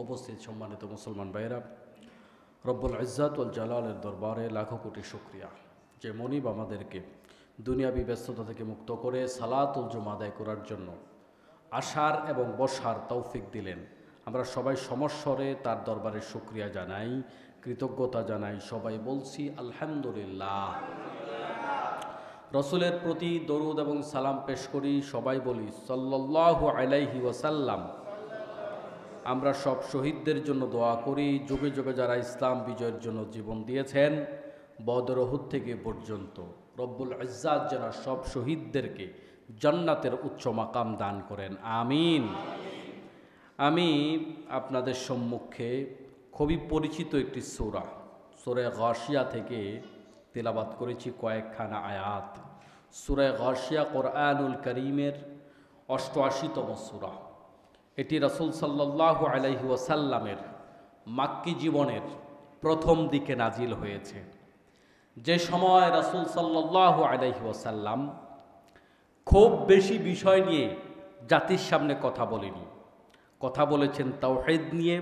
উপস্থিত সম্মানিত মুসলমান ভাইয়েরা, রব্বুল ইজ্জাত ওয়াল জালালের দরবারে লাখো কোটি শুকরিয়া যে মনিব আমাদেরকে দুনিয়াবী ব্যস্ততা থেকে মুক্ত করে সালাতুল জুমা আদায় করার জন্য আসার এবং বসার তৌফিক দিলেন। আমরা সবাই সমস্বরে তার দরবারে শুকরিয়া জানাই, কৃতজ্ঞতা জানাই। সবাই বলছি আলহামদুলিল্লাহ। রসুলের প্রতি দরুদ এবং সালাম পেশ করি, সবাই বলি সাল্লাল্লাহু আলাইহি ওয়াসাল্লাম। আমরা সব শহীদদের জন্য দোয়া করি, যুগে যুগে যারা ইসলাম বিজয়ের জন্য জীবন দিয়েছেন বদর উহুদ থেকে পর্যন্ত, রব্বুল ইজ্জাত যেন সব শহীদদেরকে জান্নাতের উচ্চ মাকাম দান করেন, আমিন। আমি আপনাদের সম্মুখে খুবই পরিচিত একটি সূরা, সূরা গাশিয়া থেকে তেলাওয়াত করেছি কয়েকখানা আয়াত। সূরা গাশিয়া কোরআনুল কারীমের ৮৮তম সূরা। এটি রাসূল সাল্লাল্লাহু আলাইহি ওয়াসাল্লামের মাক্কি জীবনের প্রথম দিকে নাজিল হয়েছে। যে সময় রাসূল সাল্লাল্লাহু আলাইহি ওয়াসাল্লাম খুব বেশি বিষয় নিয়ে জাতির সামনে কথা বলেনি। কথা বলেছেন তাওহীদ নিয়ে,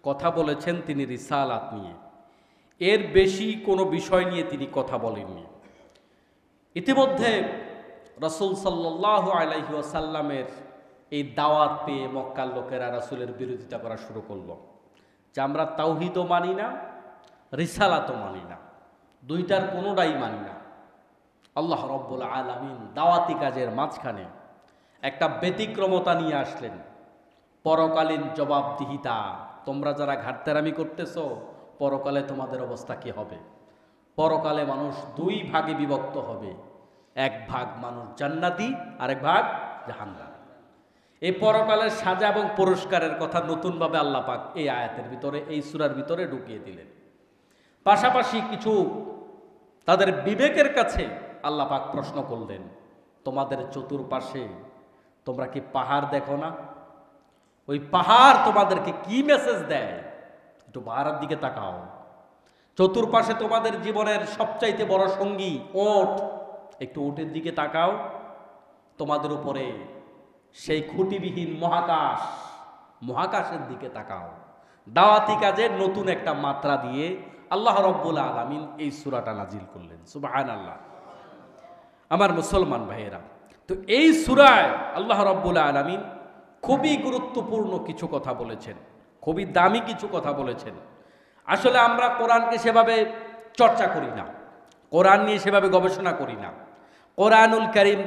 কথা বলেছেন তিনি রিসালাত নিয়ে, এর বেশি কোনো বিষয় নিয়ে তিনি কথা বলেননি। ইতিমধ্যে রাসূল সাল্লাল্লাহু আলাইহি ওয়াসাল্লামের এই দাওয়াত পেয়ে মক্কার লোকেরা রাসূলের বিরোধিতা করা শুরু করলো যে আমরা তাওহীদও মানি না, রিসালাতও মানি না, দুইটার কোনোটাই মানি না। আল্লাহ রব্বুল আলামিন দাওয়াতি কাজের মাঝখানে একটা ব্যতিক্রমতা নিয়ে আসলেন, পরকালীন জবাবদিহিতা। তোমরা যারা ঘাটতেরামি করতেছ, পরকালে তোমাদের অবস্থা কি হবে? পরকালে মানুষ দুই ভাগে বিভক্ত হবে, এক ভাগ মানুষ জান্নাতি, আরেক ভাগ জাহান্নামী। এই পরকালের সাজা এবং পুরস্কারের কথা নতুনভাবে আল্লাহ পাক এই আয়াতের ভিতরে, এই সূরার ভিতরে ঢুকিয়ে দিলেন। পাশাপাশি কিছু তাদের বিবেকের কাছে আল্লাহ পাক প্রশ্ন করলেন, তোমাদের চতুর্পাশে তোমরা কি পাহাড় দেখো না? ওই পাহাড় তোমাদেরকে কি মেসেজ দেয়? একটু পাহাড়ের দিকে তাকাও। চতুর্পাশে তোমাদের জীবনের সবচাইতে বড় সঙ্গী ওট, একটু ওটের দিকে তাকাও। তোমাদের উপরে সেই খুঁটিবিহীন মহাকাশ, মহাকাশের দিকে তাকাও। দাওয়াতি কাজের নতুন একটা মাত্রা দিয়ে আল্লাহ রব্বুল আলামিন এই সূরাটা নাজিল করলেন। সুবহানাল্লাহ। আমার মুসলমান ভাইয়েরা, তো এই সূরায় আল্লাহ রব্বুল আলামিন খুবই গুরুত্বপূর্ণ কিছু কথা বলেছেন, খুবই দামি কিছু কথা বলেছেন। আসলে আমরা কোরআনকে সেভাবে চর্চা করি না, কোরআন নিয়ে সেভাবে গবেষণা করি না। কোরআনুল কারীম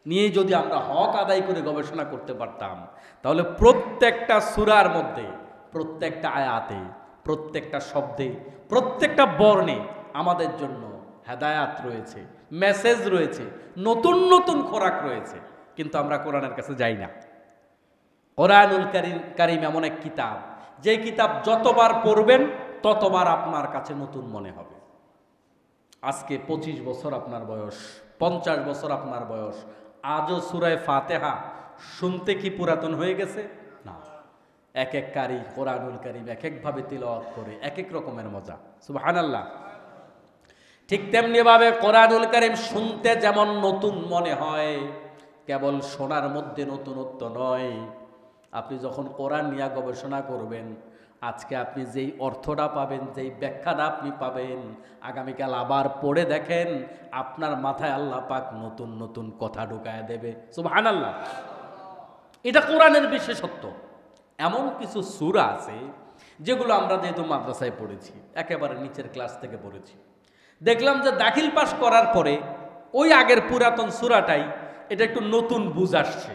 নিয়ে যদি আমরা হক আদায় করে গবেষণা করতে পারতাম, তাহলে প্রত্যেকটা সূরার মধ্যে, প্রত্যেকটা আয়াতে, প্রত্যেকটা শব্দে, প্রত্যেকটা বর্ণে আমাদের জন্য হেদায়াত রয়েছে, মেসেজ রয়েছে, নতুন নতুন খোরাক রয়েছে। কিন্তু আমরা কোরআনের কাছে যাই না। কোরআনুল কারীম এমন এক কিতাব, যে কিতাব যতবার পড়বেন ততবার আপনার কাছে নতুন মনে হবে। আজকে 25 বছর আপনার বয়স, 50 বছর আপনার বয়স, আজও সূরা ফাতিহা শুনতে কি পুরাতন হয়ে গেছে? না। এক এক কারি কোরআনুল কারীম এক একভাবে তিলাওয়াত করে এক এক রকমের মজা। সুবহানাল্লাহ। ঠিক তেমনিভাবে কোরআনুল কারীম শুনতে যেমন নতুন মনে হয়, কেবল শোনার মধ্যে নতুনত্ব নয়। আপনি যখন কোরআন নিয়ে গবেষণা করবেন, আজকে আপনি যেই অর্থটা পাবেন, যেই ব্যাখ্যাটা আপনি পাবেন, আগামীকাল আবার পড়ে দেখেন আপনার মাথায় আল্লাহ পাক নতুন নতুন কথা ঢুকায় দেবে। সুবহানাল্লাহ। এটা কোরআনের বিশেষত্ব। এমন কিছু সূরা আছে যেগুলো আমরা যেহেতু মাদ্রাসায় পড়েছি, একেবারে নিচের ক্লাস থেকে পড়েছি, দেখলাম যে দাখিল পাস করার পরে ওই আগের পুরাতন সূরাটাই এটা একটু নতুন বুঝ আসছে,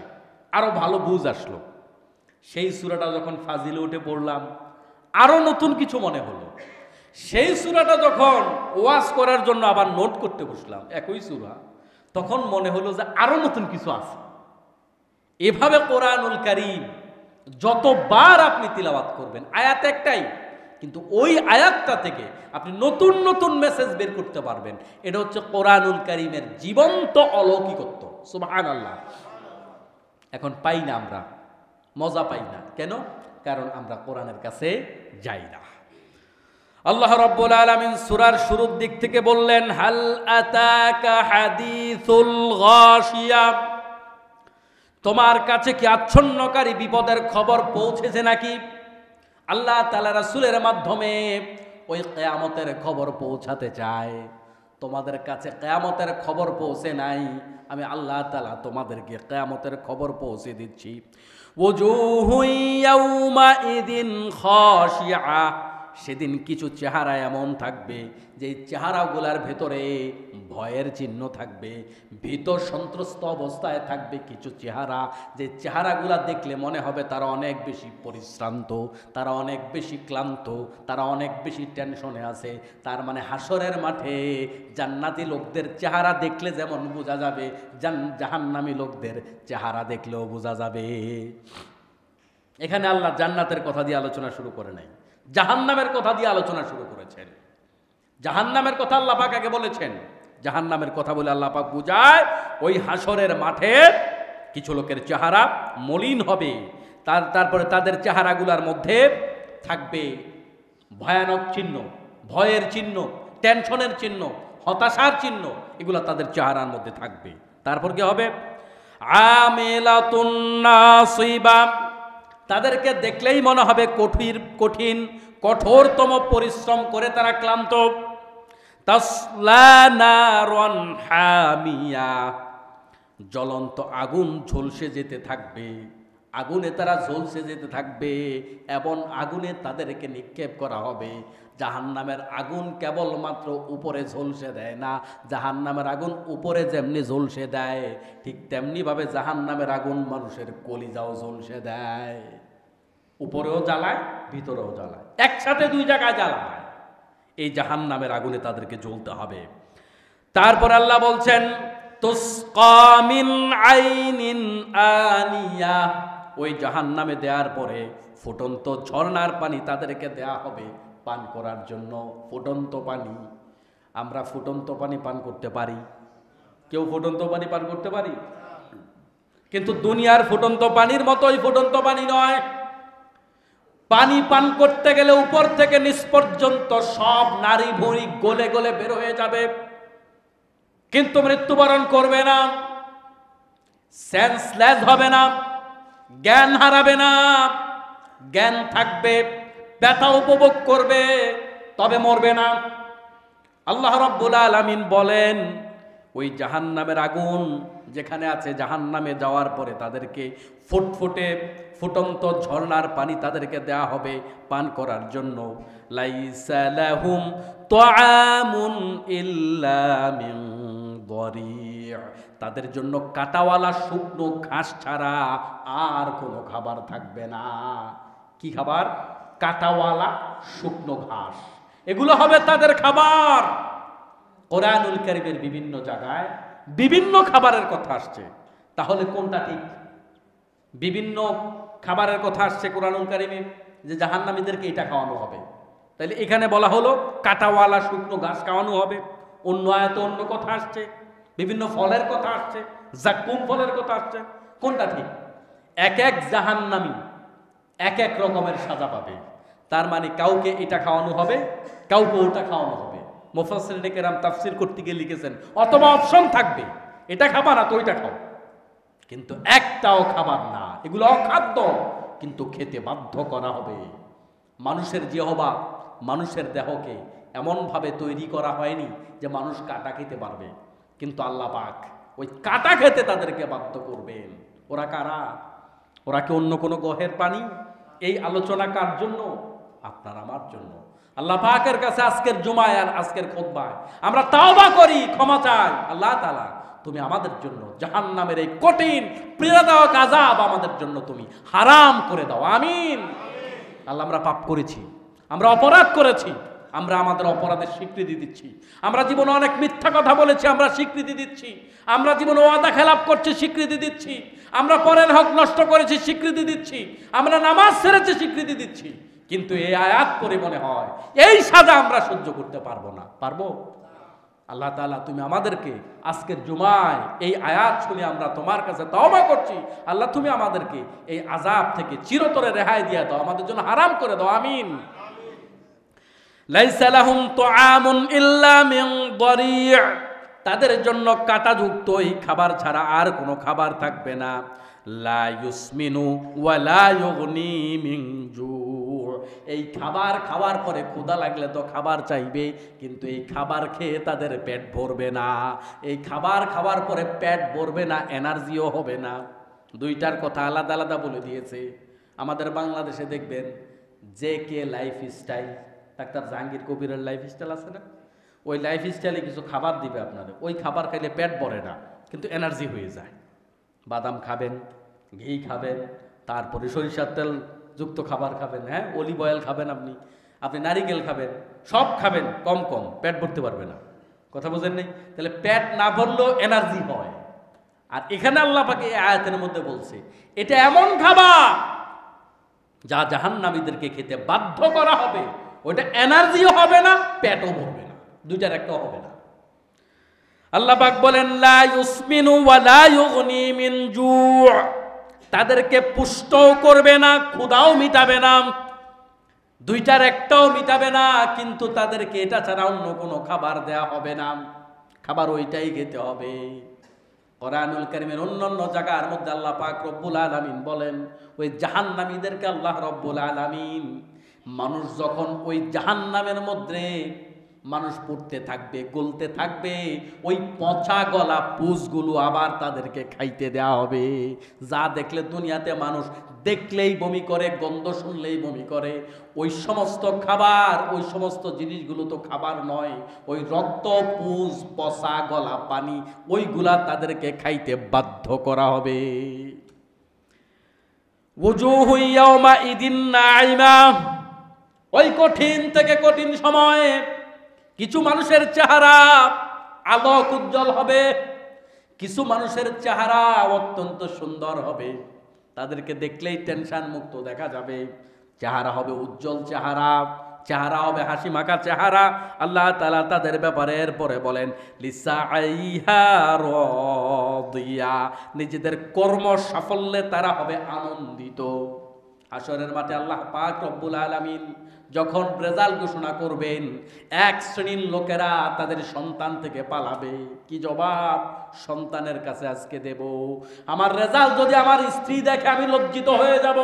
আরো ভালো বুঝ আসলো। সেই সূরাটা যখন ফাজিলে উঠে পড়লাম, আরো নতুন কিছু মনে হলো। সেই সূরাটা যখন ওয়াজ করার জন্য আবার নোট করতে বসলাম, একই সূরা, তখন মনে হলো যে আরো নতুন কিছু আছে। এভাবে কোরআনুল কারীম যতবার আপনি তিলাওয়াত করবেন, আয়াত একটাই, কিন্তু ওই আয়াতটা থেকে আপনি নতুন নতুন মেসেজ বের করতে পারবেন। এটা হচ্ছে কোরআনুল কারীমের জীবন্ত অলৌকিকত্ব। সুবহানাল্লাহ। এখন পাই না, আমরা মজা পাই না। কেন? কারণ আমরা কোরআনের কাছে যাই না। আল্লাহ রাব্বুল আলামিন সূরার শুরুর দিক থেকে বললেন, হাল আতাকা হাদিসুল গাশিয়া, তোমার কাছে কি আচ্ছন্নকারী বিপদের খবর পৌঁছেছে নাকি? আল্লাহ তাআলা রাসূলের মাধ্যমে ওই কিয়ামতের খবর পৌঁছাতে চায়। তোমাদের কাছে কিয়ামতের খবর পৌঁছে নাই, আমি আল্লাহ তাআলা তোমাদেরকে কিয়ামতের খবর পৌঁছে দিচ্ছি। ওজুহু ইয়াউমাইদিন খাশিআ, সেদিন কিছু চেহারা এমন থাকবে যে চেহারাগুলার ভেতরে ভয়ের চিহ্ন থাকবে, ভীত সন্ত্রস্ত অবস্থায় থাকবে কিছু চেহারা, যে চেহারাগুলা দেখলে মনে হবে তারা অনেক বেশি পরিশ্রান্ত, তারা অনেক বেশি ক্লান্ত, তারা অনেক বেশি টেনশনে আছে। তার মানে হাসরের মাঠে জান্নাতি লোকদের চেহারা দেখলে যেমন বোঝা যাবে, জাহান্নামী লোকদের চেহারা দেখলেও বোঝা যাবে। এখানে আল্লাহ জান্নাতের কথা দিয়ে আলোচনা শুরু করে নাই, জাহান্নামের কথা দিয়ে আলোচনা শুরু করেছেন। জাহান্নামের কথা আল্লাহ পাক আগে বলেছেন। জাহান্নামের কথা বলে আল্লাহ পাক বুঝায় ওই হাসরের মাঠে কিছু লোকের চেহারা মলিন হবে, তারপরে তাদের চেহারাগুলোর মধ্যে থাকবে ভয়ানক চিহ্ন, ভয়ের চিহ্ন, টেনশনের চিহ্ন, হতাশার চিহ্ন, এগুলো তাদের চেহারার মধ্যে থাকবে। তারপর কি হবে? আমিলাতুন নাসিবা, তাদেরকে দেখলেই মনে হবে কঠিন কঠোরতম পরিশ্রম করে তারা ক্লান্ত। তাসলা নারন হামিয়া, জ্বলন্ত আগুন ঝলসে যেতে থাকবে, আগুনে তারা ঝলসে যেতে থাকবে এবং আগুনে তাদেরকে নিক্ষেপ করা হবে। জাহান্নামের আগুন কেবলমাত্র উপরে ঝলসে দেয় না, জাহান্নামের আগুন উপরে যেমনি ঝলসে দেয় ঠিক তেমনিভাবে জাহান্নামের আগুন মানুষের কলিজাও ঝলসে দেয়, উপরেও জ্বালায় ভিতরেও জ্বালায়, একসাথে দুই জায়গায় জ্বালায়। এই জাহান্নামের আগুনে তাদেরকে জ্বলতে হবে। তারপর আল্লাহ বলছেন তুসকা মিন আইনিন আনিয়া, ওই জাহান্নামে দেওয়ার পরে ফুটন্ত ঝর্ণার পানি তাদেরকে দেয়া হবে পান করার জন্য। ফুটন্ত পানি, আমরা ফুটন্ত পানি পান করতে পারি? কেউ ফুটন্ত পানি পান করতে পারি? কিন্তু দুনিয়ার ফুটন্ত পানির মতোই ফুটন্ত পানি নয়। পানি পান করতে গেলে উপর থেকে নিচ পর্যন্ত সব নারী ভুঁড়ি গলে গলে বের হয়ে যাবে, কিন্তু মৃত্যুবরণ করবে না, সেন্সলেস হবে না, জ্ঞান হারাবে না, জ্ঞান থাকবে, ব্যথা উপভোগ করবে, তবে মরবে না। আল্লাহ রাব্বুল আলামিন বলেন ওই জাহান্নামের আগুন যেখানে আছে, জাহান্নামে যাওয়ার পরে তাদেরকে ফুটফুটে ফুটন্ত ঝর্ণার পানি তাদেরকে দেয়া হবে পান করার জন্য। লাইসা লাহুম তুআমুন ইল্লা মিন দরি', তাদের জন্য কাটাওয়ালা শুকনো ঘাস ছাড়া আর কোনো খাবার থাকবে না। কি খাবার? কাটাওয়ালা শুকনো ঘাস, এগুলো হবে তাদের খাবার। কোরআনুল কারীমের বিভিন্ন জায়গায় বিভিন্ন খাবারের কথা আসছে, তাহলে কোনটা ঠিক? বিভিন্ন খাবারের কথা আসছে কোরআনুল কারীমে যে জাহান্নামীদেরকে এটা খাওয়ানো হবে, তাহলে এখানে বলা হলো কাটাওয়ালা শুকনো ঘাস খাওয়ানো হবে। অন্য আয়াতে অন্য কথা আসছে, বিভিন্ন ফলের কথা আসছে, জাক্কুম ফলের কথা আসছে, কোনটা ঠিক? এক এক জাহান্নামী এক এক রকমের সাজা পাবে। তার মানে কাউকে এটা খাওয়ানো হবে, কাউকে ওটা খাওয়ানো হবে। মুফাসসিরিনে কেরাম তাফসীর করতে গিয়ে লিখেছেন অথবা অপশন থাকবে, এটা খাবা না তো ওইটা খাও, কিন্তু একটাও খাবার না, এগুলো অখাদ্য, কিন্তু খেতে বাধ্য করা হবে। মানুষের জিহবা, মানুষের দেহকে এমনভাবে তৈরি করা হয়নি যে মানুষ কাটা খেতে পারবে, কিন্তু আল্লাহ পাক ওই কাটা খেতে তাদেরকে বাধ্য করবেন। ওরা কারা? ওরা কি অন্য কোনো গ্রহের প্রাণী? এই আলোচনা কার জন্য? আপনার আমার জন্য। আল্লাহ পাকের কাছে আজকের জুমায় আর আজকের খুতবায় আমরা তাওবা করি, ক্ষমা চাই, আল্লাহ তাআলা তুমি আমাদের জন্য জাহান্নামের এই কঠিন পীড়াদায়ক আযাব আমাদের জন্য তুমি হারাম করে দাও, আমিন। আল্লাহ, আমরা পাপ করেছি, আমরা অপরাধ করেছি, আমরা আমাদের অপরাধের স্বীকৃতি দিচ্ছি। আমরা জীবনে অনেক মিথ্যা কথা বলেছি, আমরা স্বীকৃতি দিচ্ছি। আমরা জীবনে ওয়াদা খেলাপ করছি, স্বীকৃতি দিচ্ছি। আমরা পরের হক নষ্ট করেছি, স্বীকৃতি দিচ্ছি। আমরা নামাজ ছেড়েছি, স্বীকৃতি দিচ্ছি। কিন্তু এই আয়াত পড়ে মনে হয় এই সাজা আমরা সহ্য করতে পারবো না। পারবো? আল্লাহ তাআলা তুমি আমাদেরকে আজকের জুমায় এই আয়াত শুনে আমরা তোমার কাছে তওবা করছি, আল্লাহ তুমি আমাদেরকে এই আযাব থেকে চিরতরে রেহাই দিয়ে দাও, আমাদের জন্য হারাম করে দাও, আমিন। লাইসা লাহুম তুআমুন ইল্লা মিন দরি', তাদের জন্য কাঁটাযুক্ত এই খাবার ছাড়া আর কোনো খাবার থাকবে না। লা ইউসমিনু ওয়া লা ইউগনি মিন জু', এই খাবার খাওয়ার পরে ক্ষুধা লাগলে তো খাবার চাইবে, কিন্তু এই খাবার খেয়ে তাদের পেট ভরবে না। এই খাবার খাওয়ার পরে পেট ভরবে না, এনার্জিও হবে না। দুইটার কথা আলাদা আলাদা বলে দিয়েছে। আমাদের বাংলাদেশে দেখবেন JK লাইফস্টাইল, ডাক্তার জাহাঙ্গীর কবিরের লাইফস্টাইল আছে না, ওই লাইফস্টাইলে কিছু খাবার দিবে আপনাদের, ওই খাবার খাইলে পেট ভরে না কিন্তু এনার্জি হয়ে যায়। বাদাম খাবেন, ঘি খাবেন, তারপরে সরিষার তেল যুক্ত খাবার খাবেন, হ্যাঁ, অলিভ অয়েল খাবেন, আপনি নারিকেল খাবেন, সব খাবেন, কম কম, পেট ভরতে পারবে না। কথা বোঝেন নেই? তাহলে পেট না ভরলেও এনার্জি হয়। আর এখানে আল্লাহ পাক এই আয়াতের মধ্যে বলছে এটা এমন খাবার যা জাহান্নামীদেরকে খেতে বাধ্য করা হবে। ওটা এনার্জিও হবে না, পেটও ভরবে না, দুইটার একটা হবে না। আল্লাহ পাক বলেন লা ইউসমিনু ওয়া লা ইউগনি মিন জু', তাদেরকে পুষ্টও করবে না, ক্ষুধাও মিটাবে না, দুইটার একটাও মিটাবে না, কিন্তু তাদেরকে এটা ছাড়া অন্য কোনো খাবার দেয়া হবে না, খাবার ওইটাই খেতে হবে। কোরআনুল কারীমের অন্যান্য জায়গার মধ্যে আল্লাহ পাক রব্বুল আলামিন বলেন ওই জাহান্নামীদেরকে আল্লাহ রব্বুল আলামিন, মানুষ যখন ওই জাহান্নামের মধ্যে মানুষ পড়তে থাকবে, গলতে থাকবে, ওই পচা গলা পুষগুলো আবার তাদেরকে খাইতে দেওয়া হবে। যা দেখলে দুনিয়াতে মানুষ দেখলেই বমি করে, গন্ধ শুনলেই বমি করে, ওই সমস্ত খাবার, ওই সমস্ত জিনিসগুলো তো খাবার নয়, ওই রক্ত, পুষ, পচা গলা পানি, ওইগুলা তাদেরকে খাইতে বাধ্য করা হবে। ওজুহু ইয়াওমাইদিন নাঈমা, ওই কঠিন থেকে কঠিন সময়ে কিছু মানুষের চেহারা আলোক উজ্জ্বল হবে, কিছু মানুষের চেহারা অত্যন্ত সুন্দর হবে, তাদেরকে দেখলেই টেনশন মুক্ত দেখা যাবে। চেহারা হবে উজ্জ্বল চেহারা, চেহারা হবে হাসি মাখা চেহারা। আল্লাহ তাআলা তাদের ব্যাপারে এরপরে বলেন লিসাইহা রাদিয়া, নিজেদের কর্ম সাফল্যে তারা হবে আনন্দিত। হাশরের মাঠে আল্লাহ পাক রব্বুল আলামিন যখন রেজাল্ট ঘোষণা করবেন, এক শ্রেণীর লোকেরা তাদের সন্তান থেকে পালাবে। কি জবাব সন্তানের কাছে আজকে দেব? আমার রেজাল্ট যদি আমার স্ত্রী দেখে আমি লজ্জিত হয়ে যাব,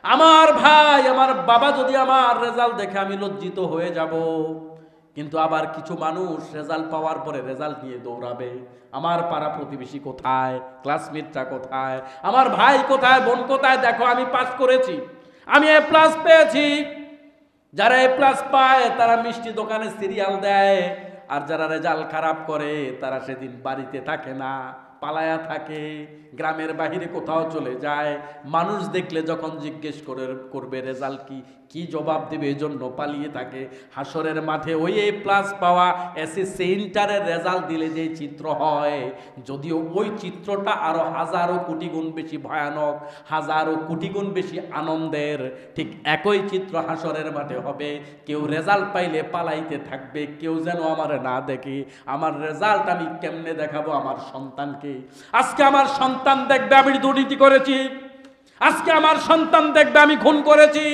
আমার ভাই, আমার বাবা যদি আমার রেজাল্ট দেখে আমি লজ্জিত হয়ে যাব। কিন্তু আবার কিছু মানুষ রেজাল্ট পাওয়ার পরে রেজাল্ট নিয়ে দৌড়াবে, আমার পাড়া প্রতিবেশী কোথায়, ক্লাসমেটটা কোথায়, আমার ভাই কোথায়, বোন কোথায়, দেখো আমি পাস করেছি, আমি A+ পেয়েছি। যারা A+ পায় তারা মিষ্টি দোকানে সিরিয়াল দেয়, আর যারা রেজাল্ট খারাপ করে তারা সেদিন বাড়িতে থাকে না, পালায়া থাকে, গ্রামের বাহিরে কোথাও চলে যায়। মানুষ দেখলে যখন জিজ্ঞেস করবে রেজাল্ট কি জবাব দেবে, এই জন্য পালিয়ে থাকে। হাসরের মাঠে ওই A+ পাওয়া SSC ইন্টারের রেজাল্ট দিলে যে চিত্র হয়, যদিও ওই চিত্রটা আরো হাজারো কোটি গুণ বেশি ভয়ানক, হাজারো কোটি গুণ বেশি আনন্দের, ঠিক একই চিত্র হাসরের মাঠে হবে। কেউ রেজাল্ট পাইলে পালাইতে থাকবে, কেউ যেন আমার না দেখে, আমার রেজাল্ট আমি কেমনে দেখাবো আমার সন্তানকে। আজকে আমার সন্তান দেখবে আমি দুর্নীতি করেছি, আজকে আমার সন্তান দেখবে আমি খুন করেছি,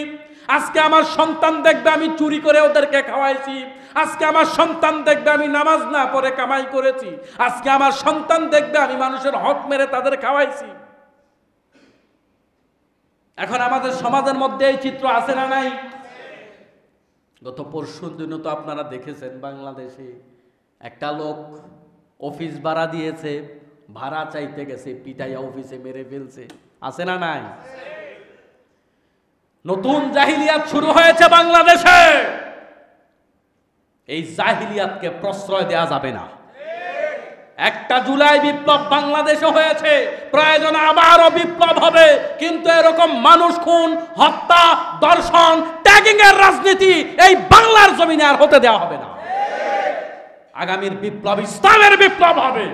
আজকে আমার সন্তান দেখবে আমি চুরি করে ওদেরকে খাওয়াইছি, আজকে আমার সন্তান দেখবে আমি নামাজ না পড়ে কামাই করেছি, আজকে আমার সন্তান দেখবে আমি মানুষের হক মেরে তাদের খাওয়াইছি। এখন আমাদের সমাজের মধ্যে এই চিত্র আছে না নাই? গত পরশুর দিনও তো আপনারা দেখেছেন, বাংলাদেশে একটা লোক অফিস ভাড়া দিয়েছে, ভাড়া চাইতে গেছে, পিটাইয়া অফিসে মেরে ফেলছে, আছে না নাই? নতুন জাহিলিয়াত শুরু হয়েছে বাংলাদেশে, এই জাহিলিয়াতকে প্রশ্রয় দেওয়া যাবে না। 1 জুলাই বিপ্লব বাংলাদেশে হয়েছে, প্রয়োজন আবারও বিপ্লব হবে, কিন্তু এরকম মানুষ খুন, হত্যা, ধর্ষণ, ট্যাগিং এর রাজনীতি এই বাংলার জমিনে আর হতে দেওয়া হবে না। আগামীর বিপ্লব ইসলামের বিপ্লব হবে।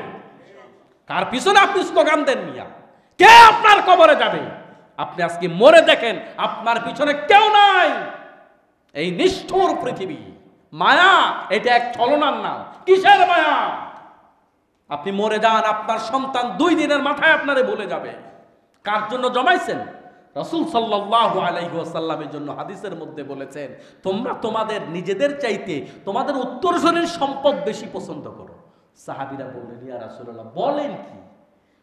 কার পিছনে আপনি স্লোগান দেন মিয়া? কে আপনার কবরে যাবে? আপনি আজকে মরে দেখেন, আপনার পিছনে কেউ নাই। এই নিষ্ঠুর পৃথিবী, মায়া, এটা এক ছলনার নাম। কিসের মায়া? আপনি মরে যান, আপনার সন্তান 2 দিনের মাথায় আপনারে ভুলে যাবে। কার জন্য জমাইছেন? রাসূল সাল্লাল্লাহু আলাইহি ওয়াসাল্লামের জন্য হাদিসের মধ্যে বলেছেন, তোমরা তোমাদের নিজেদের চাইতে তোমাদের উত্তরসূরির সম্পদ বেশি পছন্দ করো। সাহাবীরা বললেন, ইয়া রাসূলুল্লাহ বলেন কি?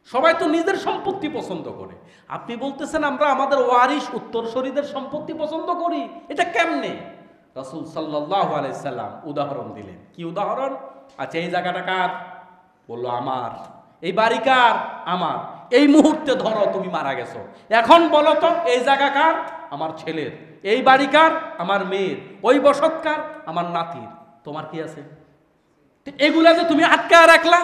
সবাই তো নিজের সম্পত্তি পছন্দ করে, আপনি বলতেছেন আমরা আমাদের ওয়ারিশ উত্তরসূরিদের সম্পত্তি পছন্দ করি, এটা কেমনে? রাসূল সাল্লাল্লাহু আলাইহি সাল্লাম উদাহরণ দিলেন। কি উদাহরণ? আচ্ছা, এই জায়গাটা কার? বললো আমার। এই বাড়ি কার? আমার। এই মুহূর্তে ধরো তুমি মারা গেছো, এখন বলো তো এই জায়গা কার? আমার ছেলের। এই বাড়ি কার? আমার মেয়ের। ওই বসত কার? আমার নাতির। তোমার কি আছে? এগুলা যে তুমি আটকায় রাখলা,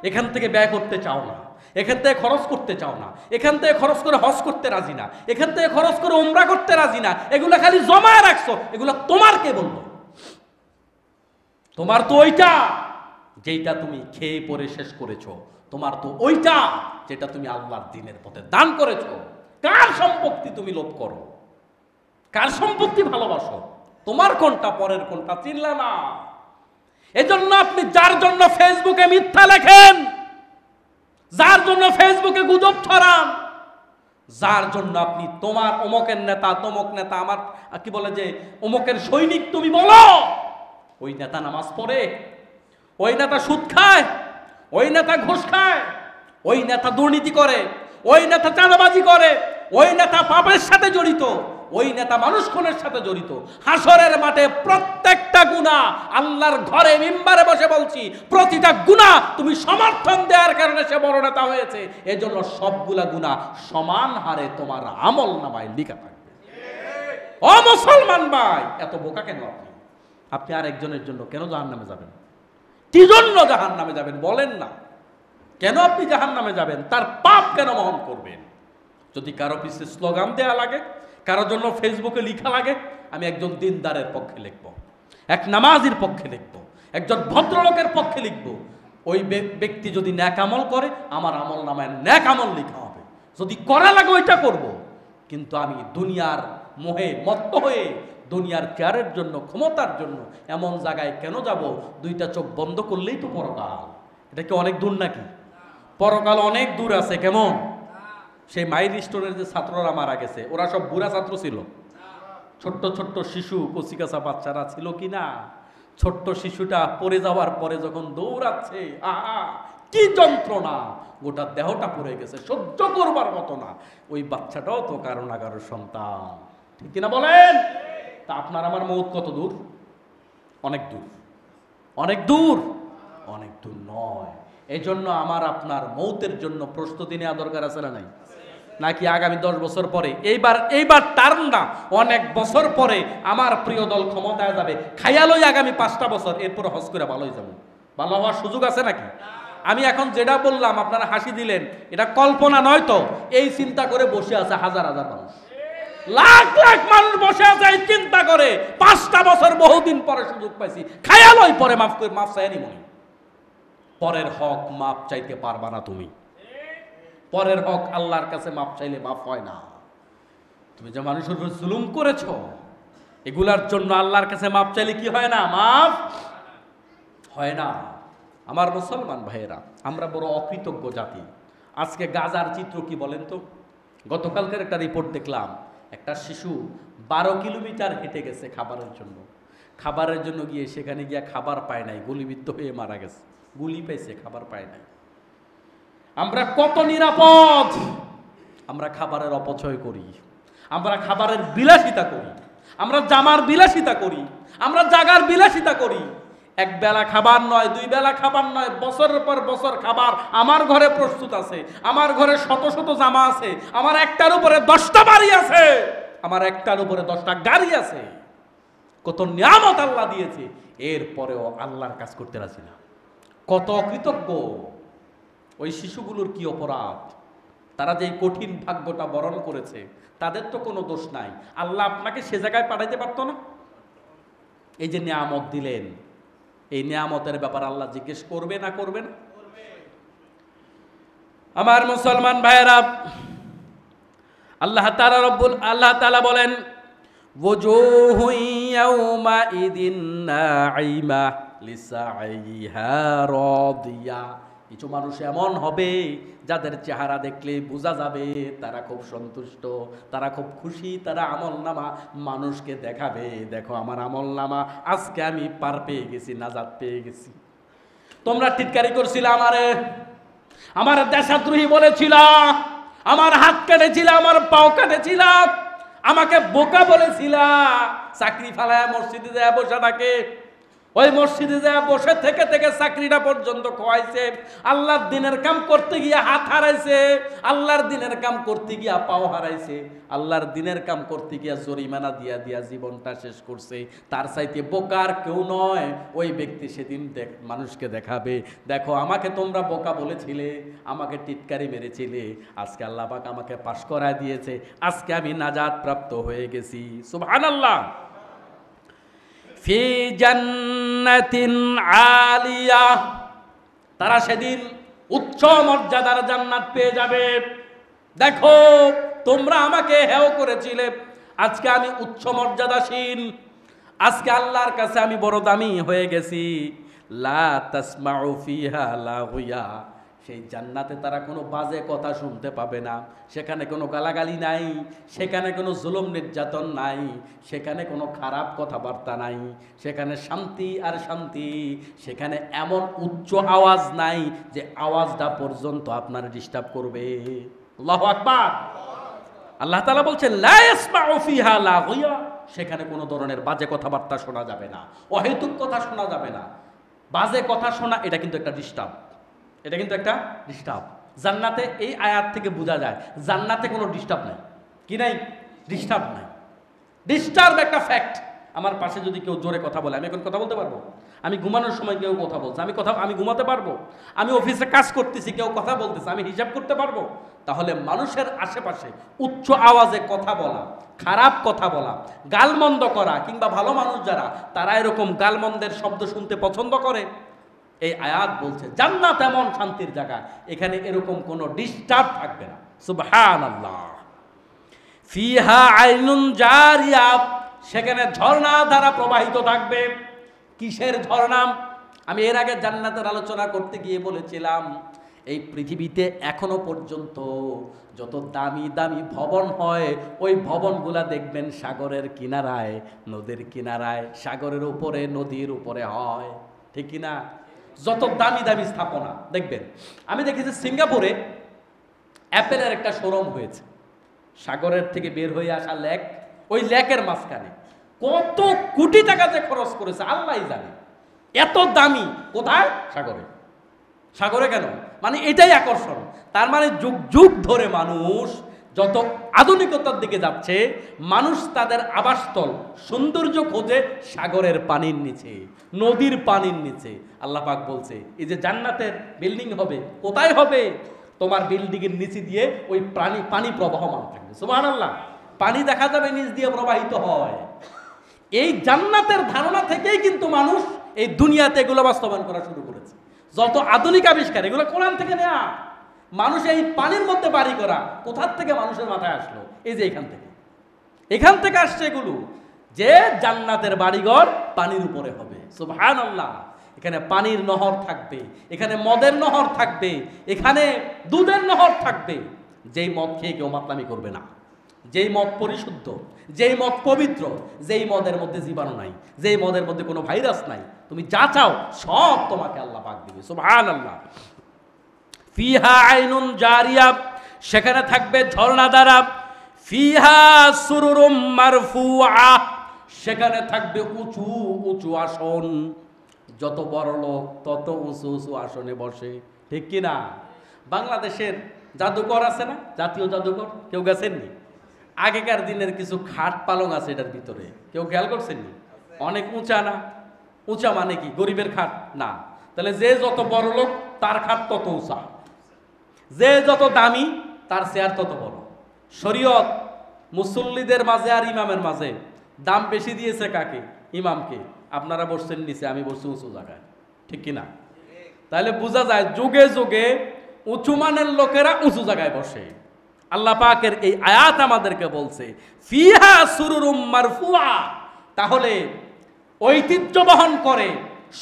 এখান থেকে ব্যয় করতে চাও না, এখান থেকে খরচ করতে চাও না, এখান থেকে খরচ করে হজ করতে রাজি না, এখান থেকে খরচ করে উমরা করতে রাজি না, এগুলা খালি জমা রাখছো, এগুলা তোমার কে বললো? তোমার তো ওইটা যেটা তুমি খেয়ে পরে শেষ করেছো, তোমার তো ওইটা যেটা তুমি আল্লাহর দ্বীনের পথে দান করেছো। কার সম্পত্তি তুমি লোভ করো? কার সম্পত্তি ভালোবাসো? তোমার কোনটা পরের কোনটা চিনলা না। এজন্য আপনি যার জন্য ফেসবুকে মিথ্যা লেখেন, যার জন্য ফেসবুকে গুজব ছড়ান, যার জন্য আপনি তোমার অমকের নেতা তমক নেতা, আমার কি বলে যে অমকের সৈনিক তুমি বলো, ওই নেতা নামাজ পড়ে, ওই নেতা সুদ খায়, ওই নেতা ঘুষ খায়, ওই নেতা দুর্নীতি করে, ওই নেতা চাঁদাবাজি করে, ওই নেতা পাপের সাথে জড়িত, ওই নেতা মানুষ খুনের সাথে জড়িত। হাসরের মাঠে প্রত্যেকটা গুনাহ, আল্লাহর ঘরে মিম্বারে বসে বলছি, প্রতিটা গুনাহ তুমি সমর্থন দেওয়ার কারণে সে বড় নেতা হয়েছে, এজন্য সবগুলা গুনাহ সমান হারে তোমার আমল নামায় লিখা থাকবে। ও মুসলমান ভাই, এত বোকা কেন আপনি? আপনি আর একজনের জন্য কেন জাহান্নামে যাবেন? কি জন্য জাহান্নামে যাবেন বলেন না? কেন আপনি জাহান্নামে যাবেন? তার পাপ কেন বহন করবেন? যদি কারো পিছে স্লোগান দেয়া লাগে, কারোর জন্য ফেসবুকে লেখা লাগে, আমি একজন দিনদারের পক্ষে লিখব, এক নামাজির পক্ষে লিখব, একজন ভদ্রলোকের পক্ষে লিখব। ওই ব্যক্তি যদি ন্যাক আমল করে, আমার আমল নামায় ন্যাক আমল লেখা হবে। যদি করা লাগে ওইটা করব, কিন্তু আমি দুনিয়ার মোহে মত্ত হয়ে দুনিয়ার চেয়ারের জন্য, ক্ষমতার জন্য এমন জায়গায় কেন যাব? দুইটা চোখ বন্ধ করলেই তো পরকাল। এটা কি অনেক দূর নাকি? পরকাল অনেক দূর আছে। কেমন? সেই মাইল স্টোনের যে ছাত্ররা মারা গেছে, ওরা সব বুড়া ছাত্র ছিল? ছোট্ট ছোট্ট শিশু, কচিকাচা বাচ্চারা ছিল কি না? ছোট্ট শিশুটা পড়ে যাওয়ার পরে যখন দৌড়াচ্ছে, আহা কি যন্ত্রণা, গোটা দেহটা পড়ে গেছে, সহ্য করবার মতো না। ওই বাচ্চাটাও তো কারো না কারো সন্তান, ঠিক কিনা বলেন? তা আপনার আমার মৌত কত দূর? অনেক দূর। অনেক দূর? অনেক দূর নয়। এই জন্য আমার আপনার মৌতের জন্য প্রস্তুতি নেওয়া দরকার আছে না নাই? নাকি আগামী 10 বছর পরে, এইবার টার্ম না, অনেক বছর পরে আমার প্রিয় দল ক্ষমতায় যাবে, খাইয়ালই আগামী 5টা বছর, এরপর হজ করে ভালোই যাবো। ভালো হওয়ার সুযোগ আছে নাকি? আমি এখন যেটা বললাম আপনারা হাসি দিলেন, এটা কল্পনা নয় তো? এই চিন্তা করে বসে আছে হাজার হাজার মানুষ, লাখ লাখ মানুষ বসে আছে এই চিন্তা করে, 5টা বছর বহুদিন পরে সুযোগ পাইছি, খাইয়ালই পরে মাফ চাইনি মনে। পরের হক মাপ চাইতে পারবা না তুমি। পরের হক আল্লাহর কাছে মাপ চাইলে মাফ হয় না। তুমি যে মানুষের উপর জুলুম করেছ, এগুলার জন্য আল্লাহর কাছে মাপ চাইলে কি হয় না? মাফ হয় না। আমার মুসলমান ভাইয়েরা, আমরা বড় অকৃতজ্ঞ জাতি। আজকে গাজার চিত্র কি বলেন তো? গতকালকের একটা রিপোর্ট দেখলাম, একটা শিশু 12 কিলোমিটার হেঁটে গেছে খাবারের জন্য। খাবারের জন্য গিয়ে সেখানে গিয়ে খাবার পায় নাই, গুলিবিদ্ধ হয়ে মারা গেছে। গুলি পাইছে, খাবার পায় নাই। আমরা কত নিরাপদ! আমরা খাবারের অপচয় করি, আমরা খাবারের বিলাসিতা করি, আমরা জামার বিলাসিতা করি, আমরা জাগার বিলাসিতা করি। এক বেলা খাবার নয়, 2 বেলা খাবার নয়, বছরের পর বছর খাবার আমার ঘরে প্রস্তুত আছে, আমার ঘরে শত শত জামা আছে, আমার একটার উপরে 10টা বাড়ি আছে, আমার একটার উপরে 10টা গাড়ি আছে। কত নিয়ামত আল্লাহ দিয়েছে, এরপরেও আল্লাহর কাজ করতে রাজি না। কত অকৃতজ্ঞ! ওই শিশুগুলোর কি অপরাধ? তারা যে কঠিন ভাগ্যটা বরণ করেছে, তাদের তো কোনো দোষ নাই। আল্লাহ আপনাকে সে জায়গায় পাঠাইতে পারতো না? এই যে নিয়ামত দিলেন, এই নিয়ামতের ব্যাপার আল্লাহ জিজ্ঞেস করবে না করবেন? আমার মুসলমান ভাইয়েরা, আল্লাহ তাআলা বলেন, ওয়াজুহু ইয়াউমাইদিন নাঈমা লিসাইহা রাদিয়া। কিছু মানুষ এমন হবে যাদের চেহারা দেখলে বোঝা যাবে তারা খুব সন্তুষ্ট, তারা খুব খুশি, তারা আমলনামা মানুষকে দেখাবে, দেখো আমার আমলনামা, আজকে আমি পার পেয়ে গেছি, নাজাত পেয়ে গেছি। তোমরা টিটকারি করছিলে আমারে, আমার দেশদ্রোহী বলেছিল, আমার হাত কেটেছিল, আমার পাও কেটেছিল, আমাকে বোকা বলেছিল, চাকরি ফালায় মসজিদে যায় বসে থাকে, ওই মসজিদে যায় বসে থেকে থেকে চাকরিটা পর্যন্ত খোয়াইছে, আল্লাহর দিনের কাম করতে গিয়ে হাত হারাইছে, আল্লাহর দিনের কাম করতে গিয়া পাও হারাইছে, আল্লাহর দিনের কাম করতে গিয়া জরিমানা দিয়া দিয়া জীবনটা শেষ করছে। তার চাইতে বোকার কেউ নয় ওই ব্যক্তি সেদিন মানুষকে দেখাবে, দেখো আমাকে তোমরা বোকা বলেছিলে, আমাকে টিটকারি মেরেছিলে, আজকে আল্লাহ পাক আমাকে পাশ করায় দিয়েছে, আজকে আমি নাজাত প্রাপ্ত হয়ে গেছি। সুবহানাল্লাহ। ফি জান্নাতিন আলিয়া, তারা সেদিন উচ্চ মর্যাদার জান্নাত পেয়ে যাবে। দেখো তোমরা আমাকে হেয় করেছিলে, আজকে আমি উচ্চ মর্যাদাশীল, আজকে আল্লাহর কাছে আমি বড় দামি হয়ে গেছি। লা তাসমাউ ফিহা লাগুয়া, সেই জান্নাতে তারা কোনো বাজে কথা শুনতে পাবে না, সেখানে কোনো গালাগালি নাই, সেখানে কোনো জুলুম নির্যাতন নাই, সেখানে কোনো খারাপ কথাবার্তা নাই, সেখানে শান্তি আর শান্তি, সেখানে এমন উচ্চ আওয়াজ নাই যে আওয়াজটা পর্যন্ত আপনার ডিস্টার্ব করবে। আল্লাহু আকবার। আল্লাহ তাআলা বলছেন লা ইয়াসমাউ ফিহা লাগুয়া, সেখানে কোনো ধরনের বাজে কথাবার্তা শোনা যাবে না, অহেতুক কথা শোনা যাবে না। বাজে কথা শোনা এটা কিন্তু একটা ডিস্টার্ব, এটা কিন্তু একটা ডিস্টার্ব। জান্নাতে এই আয়াত থেকে বোঝা যায় জান্নাতে কোনো ডিস্টার্ব নাই। কি নাই? ডিস্টার্ব নাই। ডিস্টার্ব একটা ফ্যাক্ট। আমার পাশে যদি কেউ জোরে কথা বলে, আমি এখন কথা বলতে পারবো? আমি ঘুমানোর সময় কেউ কথা বলছে, আমি ঘুমাতে পারবো? আমি অফিসে কাজ করতেছি, কেউ কথা বলতেছে, আমি হিসাব করতে পারবো? তাহলে মানুষের আশেপাশে উচ্চ আওয়াজে কথা বলা, খারাপ কথা বলা, গালমন্দ করা, কিংবা ভালো মানুষ যারা তারা এরকম গালমন্দের শব্দ শুনতে পছন্দ করে। এই আয়াত বলছে জান্নাত এমন শান্তির জায়গা, এখানে এরকম কোনো ডিস্টার্ব থাকবে না। সুবহানাল্লাহ। ফিহা আইনুন জারিয়া, সেখানে ঝর্ণা ধারা প্রবাহিত থাকবে। কিসের ঝর্ণা? আমি এর আগে জান্নাতের আলোচনা করতে গিয়ে বলেছিলাম এই পৃথিবীতে এখনো পর্যন্ত যত দামি দামি ভবন হয়, ওই ভবনগুলা দেখবেন সাগরের কিনারায়, নদীর কিনারায়, সাগরের উপরে, নদীর উপরে হয়, ঠিক কিনা? যত দামি দামি স্থাপনা দেখবেন। আমি দেখেছি সিঙ্গাপুরে অ্যাপেলের একটা শোরুম হয়েছে, সাগরের থেকে বের হয়ে আসা লেক, ওই লেকের মাঝখানে কত কোটি টাকা যে খরচ করেছে আল্লাহই জানে। এত দামি, কোথায়? সাগরে। সাগরে কেন? মানে এটাই আকর্ষণ। তার মানে যুগ যুগ ধরে মানুষ যত আধুনিকতার দিকে যাচ্ছে, মানুষ তাদের আবাসস্থল সৌন্দর্য খোঁজে সাগরের পানির নিচে, নদীর পানির নিচে। আল্লাহ পাক বলছে এই যে জান্নাতের বিল্ডিং হবে, কোথায় হবে? তোমার বিল্ডিংয়ের নিচে দিয়ে ওই পানি প্রবাহমান থাকবে। সুবহানাল্লাহ। পানি দেখা যাবে নিচ দিয়ে প্রবাহিত হয়। এই জান্নাতের ধারণা থেকেই কিন্তু মানুষ এই দুনিয়াতে এগুলো বাস্তবায়ন করা শুরু করেছে। যত আধুনিক আবিষ্কার এগুলো কোরআন থেকে নেয়া। মানুষ এই পানির মধ্যে বাড়ি করা কোথার থেকে মানুষের মাথায় আসলো? এই যে এখান থেকে আসছে এগুলো, যে জান্নাতের বাড়িঘর পানির উপরে হবে। সুবহানাল্লাহ। এখানে পানির নহর থাকবে, এখানে মদের নহর থাকবে, এখানে দুধের নহর থাকবে। যেই মদ খেয়ে কেউ মাতলামি করবে না, যেই মদ পরিশুদ্ধ, যেই মদ পবিত্র, যেই মদের মধ্যে জীবাণু নাই, যেই মদের মধ্যে কোনো ভাইরাস নাই, তুমি যা চাও সব তোমাকে আল্লাহ পাক দিবে। সুবহানাল্লাহ। ফিহা আইনুন জারিয়া, সেখানে থাকবে ঝর্ণা দ্বারা। ফিহা সুরুরুম মারফুআ, সেখানে থাকবে উঁচু উঁচু আসন। যত বড় লোক তত উঁচু উঁচু আসনে বসে, ঠিক কিনা? বাংলাদেশের জাদুঘর আছে না, জাতীয় জাদুঘর, কেউ গেছেননি? আগেকার দিনের কিছু খাট পালং আছে এটার ভিতরে, কেউ খেয়াল করছেননি? অনেক উঁচা না? উঁচা মানে কি গরিবের খাট না? তাহলে যে যত বড় লোক তার খাট তত উঁচা, যে যত দামি তার চেয়ার তত বড়। শরীয়ত মুসল্লিদের মাঝে আর ইমামের মাঝে দাম বেশি দিয়েছে কাকে? ইমামকে। আপনারা বসছেন নিচে, আমি বসছি উঁচু জায়গায়, ঠিক কিনা? তাহলে বোঝা যায় যুগে যুগে উঁচু মানের লোকেরা উঁচু জায়গায় বসে। আল্লাহ পাকের এই আয়াত আমাদেরকে বলছে ফিহা সুরুরুম মারফুআ, তাহলে ঐতিহ্য বহন করে,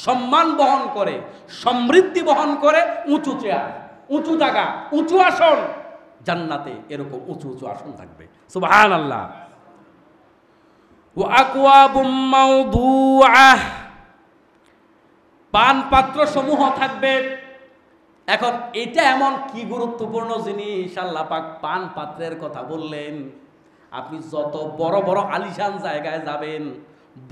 সম্মান বহন করে, সমৃদ্ধি বহন করে উঁচু চেয়ার, উঁচু জায়গা, উঁচু আসন। জান্নাতে এরকম উঁচু উঁচু আসন থাকবে। সুবহানাল্লাহ। ওয়া আকওয়াবুম মাওদুআহ, পান পাত্র সমূহ থাকবে। এখন এটা এমন কি গুরুত্বপূর্ণ জিনিস, আল্লাহ পাক পান পাত্রের কথা বললেন। আপনি যত বড় বড় আলিশান জায়গায় যাবেন,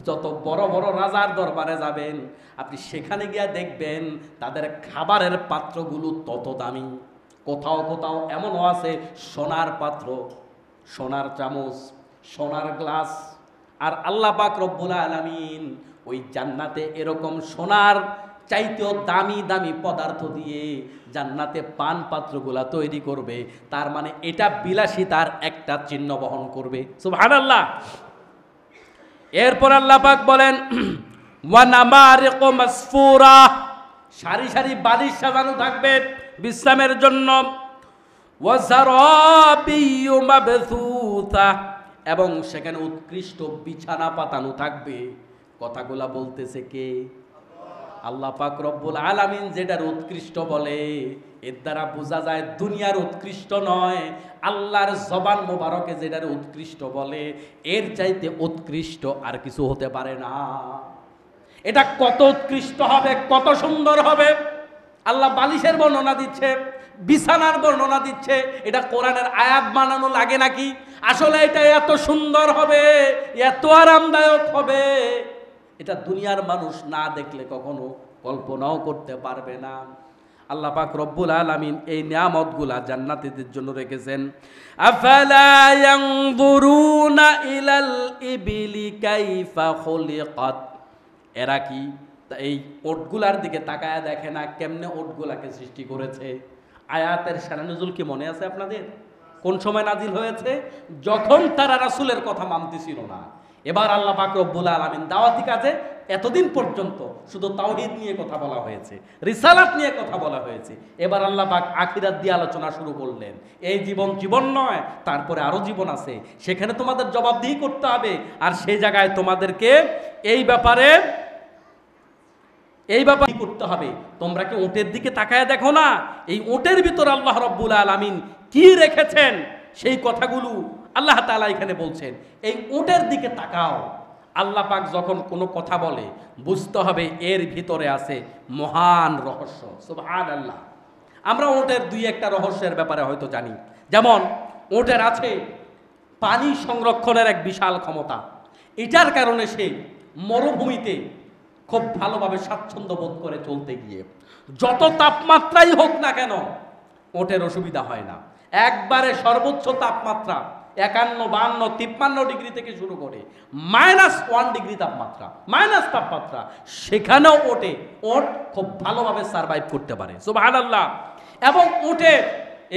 যত বড় বড় রাজার দরবারে যাবেন, আপনি সেখানে গিয়ে দেখবেন তাদের খাবারের পাত্রগুলো তত দামি। কোথাও কোথাও এমনও আছে সোনার পাত্র, সোনার চামচ, সোনার গ্লাস। আর আল্লাহ পাক রব্বুল আলামিন ওই জান্নাতে এরকম সোনার চাইতেও দামি দামি পদার্থ দিয়ে জান্নাতে পান পাত্রগুলা তৈরি করবে। তার মানে এটা বিলাসিতার একটা চিহ্ন বহন করবে। সুবহানাল্লাহ। এরপর আল্লাহ পাক বলেন ওয়া নামারিকু মাসফুরা, সারি সারি বালিশ সাজানো থাকবে বিশ্রামের জন্য। ওয়া যারাবিয়্যু মাবসুতা, এবং সেখানে উৎকৃষ্ট বিছানা পাতানো থাকবে। কথাগুলা বলতেছে কে? আল্লাহ পাক রব্বুল আলামিন যেটার উৎকৃষ্ট বলে, এর দ্বারা বোঝা যায় দুনিয়ার উৎকৃষ্ট নয়, আল্লাহর জবান মোবারকে যেটার উৎকৃষ্ট বলে এর চাইতে উৎকৃষ্ট আর কিছু হতে পারে না। এটা কত উৎকৃষ্ট হবে, কত সুন্দর হবে। আল্লাহ বালিশের বর্ণনা দিচ্ছে, বিছানার বর্ণনা দিচ্ছে। এটা কোরআনের আয়াত বানানো লাগে নাকি? আসলে এটা এত সুন্দর হবে, এত আরামদায়ক হবে, এটা দুনিয়ার মানুষ না দেখলে কখনো কল্পনাও করতে পারবে না। আল্লাহ পাক রব্বুল আলামিন এই নিয়ামতগুলা জান্নাতীদের জন্য রেখেছেন। আফালা ইয়ানজুরুনা ইলাল ইবিলি কাইফা খুলিকাত, এরা কি এই ওটগুলার দিকে তাকায়া দেখে না কেমনে ওটগুলাকে সৃষ্টি করেছে? আয়াতের শানানুজুল কি মনে আছে আপনাদের? কোন সময় নাজিল হয়েছে? যখন তারা রাসূলের কথা মানতেছিল না। এবার আল্লাহ পাক রব্বুল আলামিন দাওয়াতি কাজে এতদিন পর্যন্ত শুধু তাওহীদ নিয়ে কথা বলা হয়েছে, রিসালাত নিয়ে কথা বলা হয়েছে। এবার আল্লাহ পাক আখিরাত দিয়ে আলোচনা শুরু করলেন। এই জীবন জীবন নয়, তারপরে আরো জীবন আছে, সেখানে তোমাদের জবাবদিহি করতে হবে। আর সেই জায়গায় তোমাদেরকে এই ব্যাপারে করতে হবে। তোমরা কি ওটের দিকে তাকায় দেখো না? এই ওটের ভিতর আল্লাহ রব্বুল আলামিন কি রেখেছেন সেই কথাগুলো আল্লাহ তাআলা এখানে বলছেন। এই ওটের দিকে তাকাও। আল্লাহ পাক যখন কোনো কথা বলে বুঝতে হবে এর ভিতরে আছে মহান রহস্য। সুবহানাল্লাহ। আমরা ওটের দুই একটা রহস্যের ব্যাপারে হয়তো জানি। যেমন ওটের আছে পানি সংরক্ষণের এক বিশাল ক্ষমতা। এটার কারণে সে মরুভূমিতে খুব ভালোভাবে স্বাচ্ছন্দ্য বোধ করে চলতে গিয়ে যত তাপমাত্রাই হোক না কেন ওটের অসুবিধা হয় না। একবারে সর্বোচ্চ তাপমাত্রা 51, 52, 53 ডিগ্রি থেকে শুরু করে -1 ডিগ্রি তাপমাত্রা, সেখানেও ওট খুব ভালোভাবে সার্ভাইভ করতে পারে। সুবহানাল্লাহ। এবং ওটের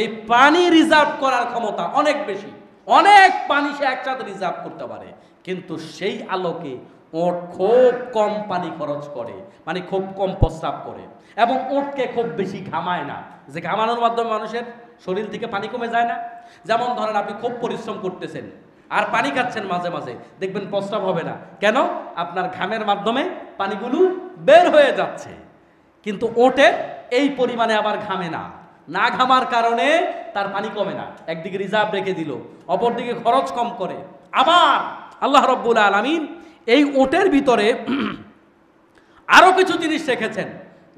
এই পানি রিজার্ভ করার ক্ষমতা অনেক বেশি, অনেক পানি সে একসাথে রিজার্ভ করতে পারে। কিন্তু সেই আলোকে ওট খুব কম পানি খরচ করে, মানে খুব কম প্রস্রাব করে, এবং ওটকে খুব বেশি ঘামায় না। যে ঘামানোর মাধ্যমে মানুষের শরীর থেকে পানি কমে যায় না। যেমন ধরেন আপনি খুব পরিশ্রম করতেছেন আর পানি খাচ্ছেন, মাঝে মাঝে দেখবেন প্রস্রাব হবে না। কেন? আপনার ঘামের মাধ্যমে পানিগুলো বের হয়ে যাচ্ছে। কিন্তু ওটে এই পরিমাণে আবার ঘামে না। না ঘামার কারণে তার পানি কমে না, একদিকে রিজার্ভ রেখে দিল, অপরদিকে খরচ কম করে। আবার আল্লাহ রব্বুল আলামিন এই ওটের ভিতরে আরো কিছু জিনিস রেখেছেন।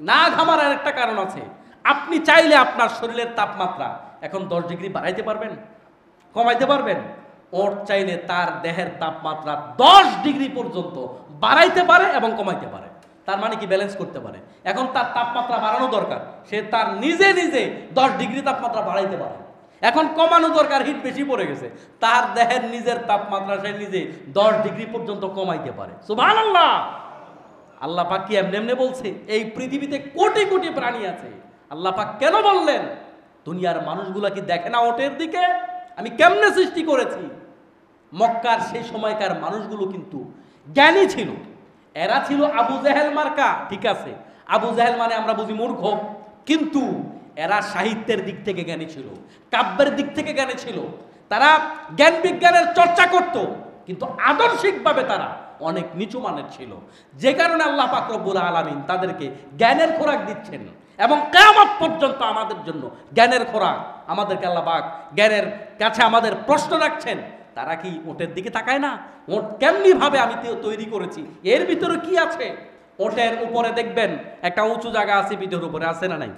না ঘামার আর একটা কারণ আছে। আপনি চাইলে আপনার শরীরের তাপমাত্রা এখন 10 ডিগ্রি বাড়াইতে পারবেন, কমাইতে পারবেন। ওট চাইলে তার দেহের তাপমাত্রা 10 ডিগ্রি পর্যন্ত বাড়াইতে পারে এবং কমাইতে পারে। তার মানে কি ব্যালেন্স করতে পারে। এখন তার তাপমাত্রা বাড়ানো দরকার, সে তার নিজে 10 ডিগ্রি তাপমাত্রা বাড়াইতে পারে। এখন কমানো দরকার, হিট বেশি পড়ে গেছে, তার দেহের নিজের তাপমাত্রা সে নিজে 10 ডিগ্রি পর্যন্ত কমাইতে পারে। সুবহানাল্লাহ। আল্লাহ পাক কি এমনি এমনি বলছে? এই পৃথিবীতে কোটি কোটি প্রাণী আছে। আল্লাহ পাক কেন বললেন? দুনিয়ার মানুষগুলা কি দেখে না ওটের দিকে আমি কেমনে সৃষ্টি করেছি? মক্কার সেই সময়কার মানুষগুলো কিন্তু জ্ঞানী ছিল। এরা ছিল আবু জেহেল মার্কা, ঠিক আছে, আবু জেহেল মানে আমরা বুঝি মূর্খ, কিন্তু এরা সাহিত্যের দিক থেকে জ্ঞানী ছিল, কাব্যের দিক থেকে জ্ঞানী ছিল। তারা জ্ঞান বিজ্ঞানের চর্চা করত, কিন্তু আদর্শিকভাবে তারা অনেক নিচু মানের ছিল। যে কারণে আল্লাহ পাক রব্বুল আলামিন তাদেরকে জ্ঞানের খোরাক দিচ্ছেন, এবং কিয়ামত পর্যন্ত আমাদের জন্য জ্ঞানের খোরাক। আমাদেরকে আল্লাহ পাক জ্ঞানের কাছে আমাদের প্রশ্ন রাখছেন। তারা কি ওটের দিকে তাকায় না? ওট কেমনি ভাবে আমি তৈরি করেছি, এর ভিতরে কি আছে? ওটের উপরে দেখবেন একটা উঁচু জায়গা আছে, পিঠের উপরে আছে না নাই?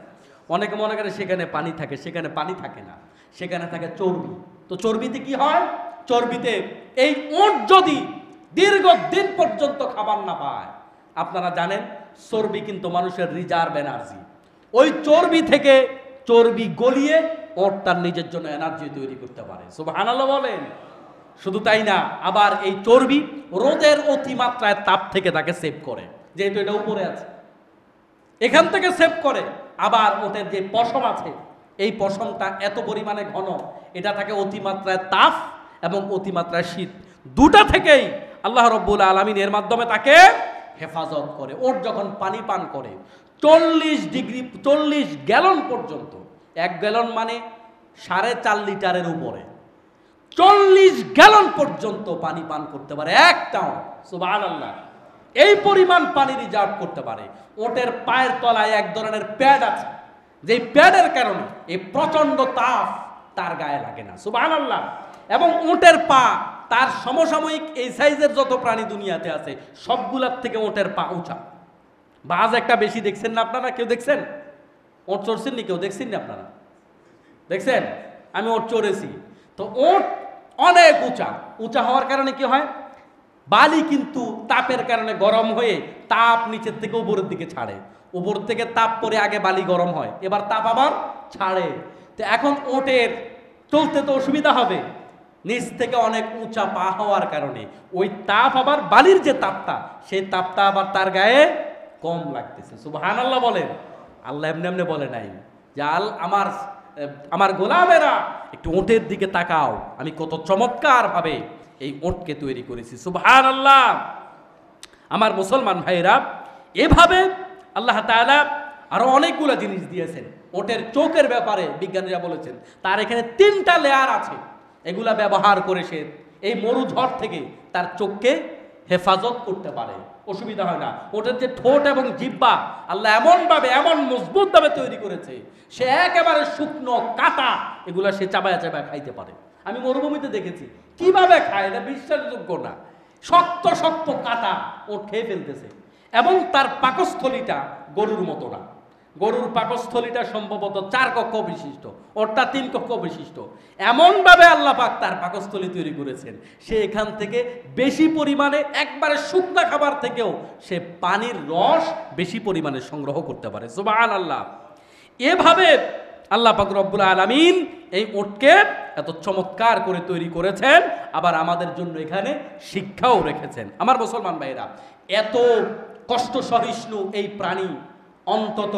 অনেকে মনে করে সেখানে পানি থাকে, সেখানে পানি থাকে না, সেখানে থাকে চর্বি। তো চর্বিতে কি হয়? চর্বিতে এই উট যদি দীর্ঘদিন পর্যন্ত খাবার না পায়, আপনারা জানেন চর্বি কিন্তু মানুষের রিজার্ভ এনার্জি। ওই চর্বি থেকে চর্বি গলিয়ে ওট তার নিজের জন্য এনার্জি তৈরি করতে পারে। সুবহানাল্লাহ বলেন। শুধু তাই না, আবার এই চর্বি রোদের অতিমাত্রায় তাপ থেকে তাকে সেভ করে, যেহেতু এটা উপরে আছে, এখান থেকে সেভ করে। আবার ওদের যে পশম আছে, এই পশমটা এত পরিমাণে ঘন, এটা থাকে অতিমাত্রায় তাপ এবং অতিমাত্রায় শীত, দুটা থেকেই আল্লাহ রাব্বুল আলামিন এর মাধ্যমে তাকে হেফাজত করে। ওর যখন পানি পান করে 40 গ্যালন পর্যন্ত, 1 গ্যালন মানে 4.5 লিটারের উপরে, 40 গ্যালন পর্যন্ত পানি পান করতে পারে একটাও। সুবহানাল্লাহ। এই পরিমাণ পানি রিজার্ভ করতে পারে। ওটের পায়ের তলায় এক ধরনের প্যাড আছে, যেই প্যাডের কারণে এই প্রচন্ড তাপ তার গায়ে লাগে না। সুবহানাল্লাহ। এবং ওটের পা তার সমসাময়িক এই সাইজের যত প্রাণী দুনিয়াতে আছে সবগুলার থেকে ওটের পা উঁচা। বাজ একটা বেশি দেখছেন না আপনারা? কেউ দেখছেন? ওট চড়ছেন নি? কেউ দেখছেন না? আপনারা দেখছেন? আমি ওট চড়েছি। তো ওট অনেক উঁচা। উঁচা হওয়ার কারণে কি হয়? বালি কিন্তু তাপের কারণে গরম হয়ে তাপ নিচের থেকে উপরের দিকে ছাড়ে। উপর থেকে তাপ পরে আগে বালি গরম হয়, এবার তাপ আবার ছাড়ে। তো এখন ওটের চলতে তো অসুবিধা হবে, নিচ থেকে অনেক উঁচা পা হওয়ার কারণে ওই তাপ আবার বালির যে তাপটা, সেই তাপটা আবার তার গায়ে কম লাগতেছে। সুবহানাল্লাহ বলেন। আল্লাহ এমনি এমনি বলে নাই যে আমার গোলামেরা একটু ওটের দিকে তাকাও, আমি কত চমৎকার ভাবে এই ওটকে তৈরি করেছি। সুবহানাল্লাহ। আমার মুসলমান ভাইরা, এভাবে আল্লাহ তাআলা আরো অনেকগুলো জিনিস দিয়েছেন। ওটের চোখের ব্যাপারে বিজ্ঞানীরা বলেছেন তার এখানে 3টা লেয়ার আছে। এগুলা ব্যবহার করে সে এই মরুঝড় থেকে তার চোখকে হেফাজত করতে পারে, অসুবিধা হয় না। ওটার যে ঠোঁট এবং জিহ্বা আল্লাহ এমনভাবে, এমন মজবুতভাবে তৈরি করেছে, সে একেবারে শুকনো কাটা এগুলা সে চাবায়া চাবায়া খাইতে পারে। আমি মরুভূমিতে দেখেছি কিভাবে খায়, এটা বিশ্বাসযোগ্য না। শক্ত শক্ত কাটা ও খেয়ে ফেলতেছে। এবং তার পাকস্থলীটা গরুর মতো না। গরুর পাকস্থলীটা সম্ভবত 4 কক্ষ বিশিষ্ট, ওরটা 3 কক্ষ বিশিষ্ট। এমনভাবে আল্লাহ পাক তার পাকস্থলী তৈরি করেছেন, সে এখান থেকে বেশি পরিমাণে, একবারে শুকনা খাবার থেকেও সে পানির রস বেশি পরিমাণে সংগ্রহ করতে পারে। সুবহানাল্লাহ। এভাবে আল্লাহ পাক রব্বুল আলামিন এই ওটকে এত চমৎকার করে তৈরি করেছেন, আবার আমাদের জন্য এখানে শিক্ষাও রেখেছেন। আমার মুসলমান ভাইরা, এত কষ্ট সহিষ্ণু এই প্রাণী অন্তত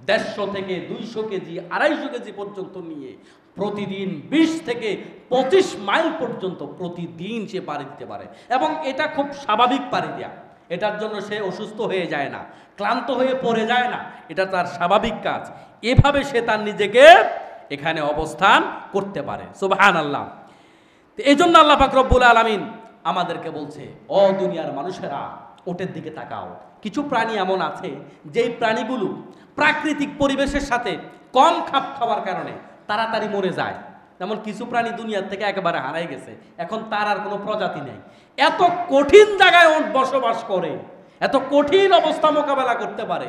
150 থেকে 200 কেজি, 250 কেজি পর্যন্ত নিয়ে প্রতিদিন 20 থেকে 25 মাইল পর্যন্ত প্রতিদিন সে পাড়ি দিতে পারে। এবং এটা খুব স্বাভাবিক পাড়ি দেয়া, এটার জন্য সে অসুস্থ হয়ে যায় না, ক্লান্ত হয়ে পড়ে যায় না, এটা তার স্বাভাবিক কাজ। এভাবে সে তার নিজেকে এখানে অবস্থান করতে পারে। সুবহানাল্লাহ। এই জন্য আল্লাহ পাক রব্বুল আলামিন আমাদেরকে বলছে, ও দুনিয়ার মানুষেরা, ওটের দিকে তাকাও। কিছু প্রাণী এমন আছে যেই প্রাণীগুলো প্রাকৃতিক পরিবেশের সাথে কম খাপ খাওয়ার কারণে তাড়াতাড়ি মরে যায়। যেমন কিছু প্রাণী দুনিয়ার থেকে একেবারে হারাই গেছে, এখন তার আর কোনো প্রজাতি নেই। এত কঠিন জায়গায় ওট বসবাস করে, এত কঠিন অবস্থা মোকাবেলা করতে পারে,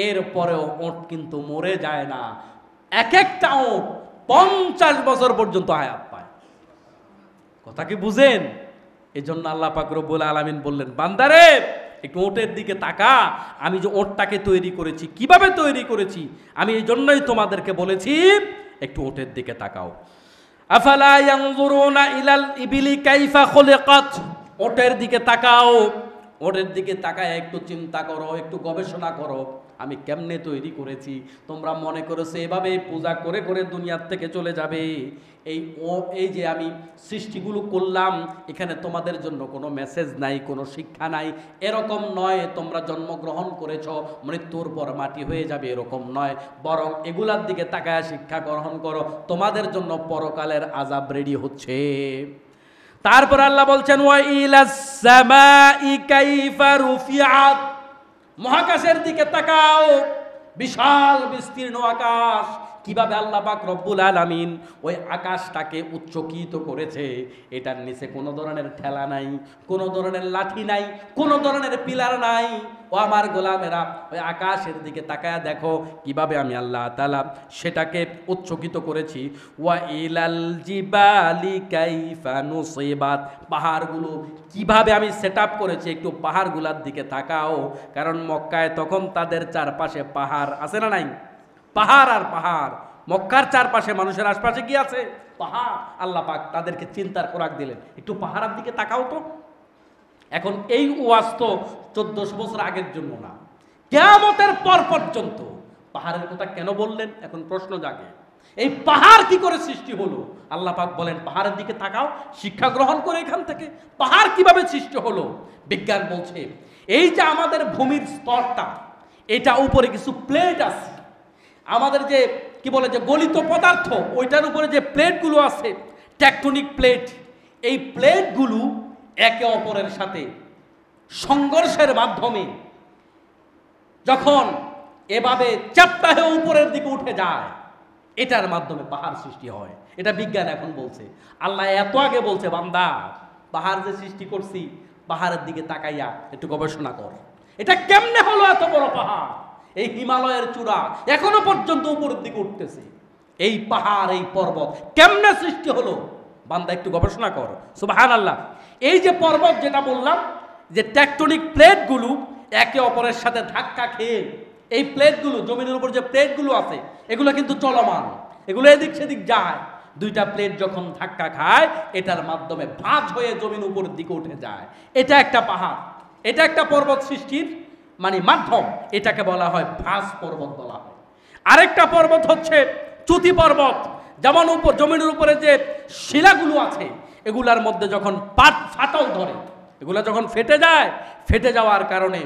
এরপরেও ওট কিন্তু মরে যায় না। এক একটা ওট 50 বছর পর্যন্ত হায়াত পায়। কথা কি বুঝেন? এই জন্য আল্লাহ পাক রব্বুল আলামিন বললেন, বান্দারে একটু ওটের দিকে তাকা, আমি যে ওটটাকে তৈরি করেছি, কিভাবে তৈরি করেছি, আমি এই জন্যই তোমাদেরকে বলেছি একটু ওটের দিকে তাকাও। আফালা ইয়ানজুরুনা ইলাল ইবিলি কাইফা খুলিকাত, ওটের দিকে তাকাও। ওটের দিকে তাকায় একটু চিন্তা করো, একটু গবেষণা করো, আমি কেমনে তৈরি করেছি। তোমরা মনে করেছো এভাবে পূজা করে করে দুনিয়ার থেকে চলে যাবে। এই যে আমি সৃষ্টিগুলো করলাম, এখানে তোমাদের জন্য কোনো মেসেজ নাই, কোনো শিক্ষা নাই, এরকম নয়। তোমরা জন্মগ্রহণ করেছো, মৃত্যুর পর মাটি হয়ে যাবে, এরকম নয়। বরং এগুলার দিকে তাকায় শিক্ষা গ্রহণ করো, তোমাদের জন্য পরকালের আযাব রেডি হচ্ছে। তারপর আল্লাহ বলছেন, ওয়া ইলাস সামাই কাইফা রুফিআত, মহাকাশের দিকে তাকাও। বিশাল বিস্তীর্ণ আকাশ কিভাবে আল্লাহ পাক রব্বুল আলামিন ওই আকাশটাকে উচ্চকিত করেছে। এটার নিচে কোনো ধরনের ঠেলা নাই, কোনো ধরনের লাঠি নাই, কোনো ধরনের পিলার নাই। ও আমার গোলামেরা, ওই আকাশের দিকে তাকায়া দেখো কিভাবে আমি আল্লাহ তাআলা সেটাকে উচ্চকিত করেছি। ওয়া ইলাল জিবালি কাইফা নুসিবাত, পাহাড়গুলো কিভাবে আমি সেট আপ করেছি, একটু পাহাড়গুলোর দিকে তাকাও। কারণ মক্কায় তখন তাদের চারপাশে পাহাড় আছে না নাই? পাহাড় আর পাহাড়। মক্কার চারপাশে মানুষের আশপাশে কি আছে? পাহাড়। আল্লাহ পাক তাদেরকে চিন্তার খোরাক দিলেন, একটু পাহাড়ের দিকে তাকাও তো। এখন এই ওয়াজ তো 1400 বছর আগের জন্য না, কিয়ামতের পর পর্যন্ত পাহাড়ের কথা কেন বললেন? এখন প্রশ্ন জাগে, এই পাহাড় কি করে সৃষ্টি হলো? আল্লাহ পাক বলেন পাহাড়ের দিকে তাকাও, শিক্ষা গ্রহণ করে এখান থেকে। পাহাড় কিভাবে সৃষ্টি হলো? বিজ্ঞান বলছে এই যে আমাদের ভূমির স্তরটা, এটা উপরে কিছু প্লেট আছে, আমাদের যে কি বলে যে গলিত পদার্থ, ওইটার উপরে যে প্লেটগুলো আছে, টেকটনিক প্লেট, এই প্লেটগুলো একে অপরের সাথে সংঘর্ষের মাধ্যমে যখন এভাবে চ্যাপ্টা হয়ে উপরের দিকে উঠে যায়, এটার মাধ্যমে পাহাড় সৃষ্টি হয়। এটা বিজ্ঞান এখন বলছে। আল্লাহ এত আগে বলছে, বান্দা পাহাড় যে সৃষ্টি করছি, পাহাড়ের দিকে তাকাইয়া একটু গবেষণা কর, এটা কেমনে হলো এত বড় পাহাড়? এই হিমালয়ের চূড়া এখনো পর্যন্ত উপরের দিকে উঠতেছে, এই পাহাড় এই পর্বত কেমনে সৃষ্টি হলো? বান্দা একটু গবেষণা কর। সুবহানাল্লাহ। এই যে পর্বত যেটা বললাম, যে টেকটনিক প্লেটগুলো একে অপরের সাথে ধাক্কা খেয়ে, এই প্লেটগুলো জমিনের উপর যে প্লেটগুলো আছে এগুলো কিন্তু চলমান, এগুলো এদিক সেদিক যায়। দুইটা প্লেট যখন ধাক্কা খায়, এটার মাধ্যমে ভাঁজ হয়ে জমিন উপরের দিকে উঠে যায়। এটা একটা পাহাড়, এটা একটা পর্বত সৃষ্টির মানে মাধ্যম। এটাকে বলা হয় ভাঁজ পর্বত বলা হয়। আরেকটা পর্বত হচ্ছে চ্যুতি পর্বত। যেমন উপর জমিনের উপরে যে শিলাগুলো আছে, এগুলার মধ্যে যখন ফাটল ধরে, এগুলা যখন ফেটে যায়, ফেটে যাওয়ার কারণে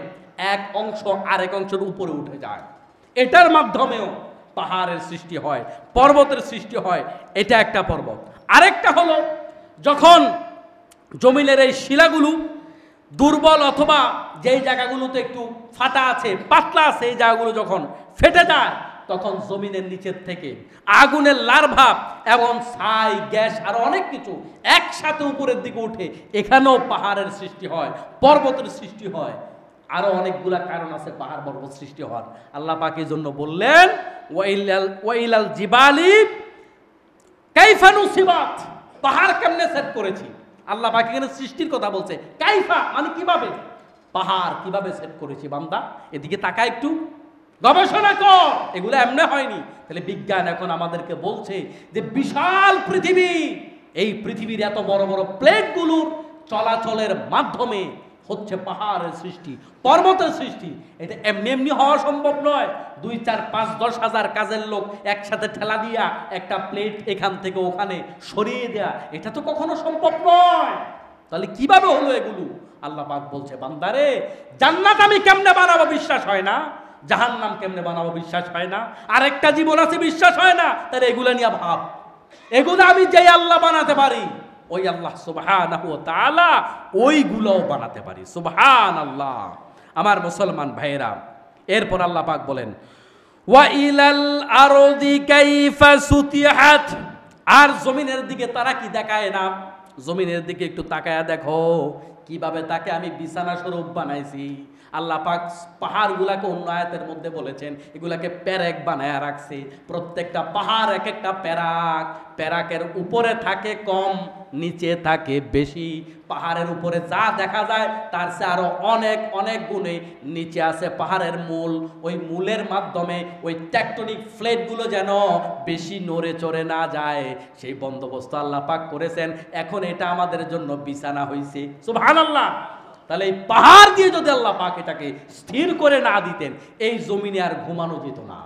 এক অংশ আরেক অংশের উপরে উঠে যায়, এটার মাধ্যমেও পাহাড়ের সৃষ্টি হয়, পর্বতের সৃষ্টি হয়। এটা একটা পর্বত। আরেকটা হলো যখন জমিনের এই শিলাগুলো দুর্বল অথবা যেই জায়গাগুলোতে একটু ফাটা আছে, পাতলা আছে, এই জায়গাগুলো যখন ফেটে যায়, তখন জমিনের নিচের থেকে আগুনের লার্ভা এবং ছাই, গ্যাস আরো অনেক কিছু একসাথে উপরের দিকে উঠে, এখানেও পাহাড়ের সৃষ্টি হয়, পর্বতের সৃষ্টি হয়। আরো অনেকগুলা কারণ আছে পাহাড় পর্বত সৃষ্টি হওয়ার। আল্লাহ পাক এই জন্য বললেন ওয়াইলাল জিবালি কাইফা নুসিবাত, পাহাড় কেমনে সেট করেছি। আল্লাহ পাক এখানে সৃষ্টির কথা বলছে, কাইফা মানে কিভাবে, পাহাড় কিভাবে সেট করেছি। বান্দা এদিকে তাকা, একটু গবেষণা কর, এগুলো এমনি হয়নি। তাহলে বিজ্ঞান এখন আমাদেরকে বলছে যে বিশাল পৃথিবী, এই পৃথিবীর এত বড় বড় প্লেটগুলোর চলাচলের মাধ্যমে হচ্ছে পাহাড়ের সৃষ্টি, পর্বতের সৃষ্টি। এটা এমনি এমনি হওয়া সম্ভব নয়। 2, 4, 5, 10 হাজার কাজের লোক একসাথে ঠেলা দিয়া একটা প্লেট এখান থেকে ওখানে সরিয়ে দেয়া, এটা তো কখনো সম্ভব নয়। তাহলে কিভাবে হলো এগুলো? আল্লাহ পাক বলছে, বান্দারে জান্নাত আমি কেমনে বানাবো বিশ্বাস হয় না, জাহান্নাম কেমনে বানাবো বিশ্বাস হয় না, আরেকটা জীবন আছে বিশ্বাস হয় না, তাহলে এগুলা নিয়ে ভাব। এগুলো আমি যেই আল্লাহ বানাতে পারি, ওই আল্লাহ সুবহানাহু ওয়া তাআলা ওইগুলোও বানাতে পারি। সুবহানাল্লাহ। আমার মুসলমান ভাইয়েরা, এরপর আল্লাহ পাক বলেন ওয়া ইলাল আরদি কাইফা সুতিহাত, আর জমিনের দিকে তারা কি দেখায় না? জমিনের দিকে একটু তাকায়া দেখো কিভাবে তাকে আমি বিছানা স্বরূপ বানাইছি। আল্লাহ পাক পাহাড়গুলাকে অন্য আয়াতের মধ্যে বলেছেন এগুলাকে প্যারাক বানায়া রাখছে। প্রত্যেকটা পাহাড় এক একটা প্যারাক, প্যারাকের উপরে থাকে কম, নিচে থাকে বেশি। পাহাড়ের উপরে যা দেখা যায় তার চেয়ে আরো অনেক অনেক গুণে নিচে আছে পাহাড়ের মূল। ওই মূলের মাধ্যমে ওই টেকটনিক প্লেটগুলো যেন বেশি নড়ে চড়ে না যায়, সেই বন্দোবস্ত আল্লাহ পাক করেছেন। এখন এটা আমাদের জন্য বিছানা হয়েছে। সুবহানাল্লাহ। তাহলে এই পাহাড় দিয়ে যদি আল্লাহ পাক এটাকে স্থির করে না দিতেন, এই জমিনে আর ঘুমানো যেত না,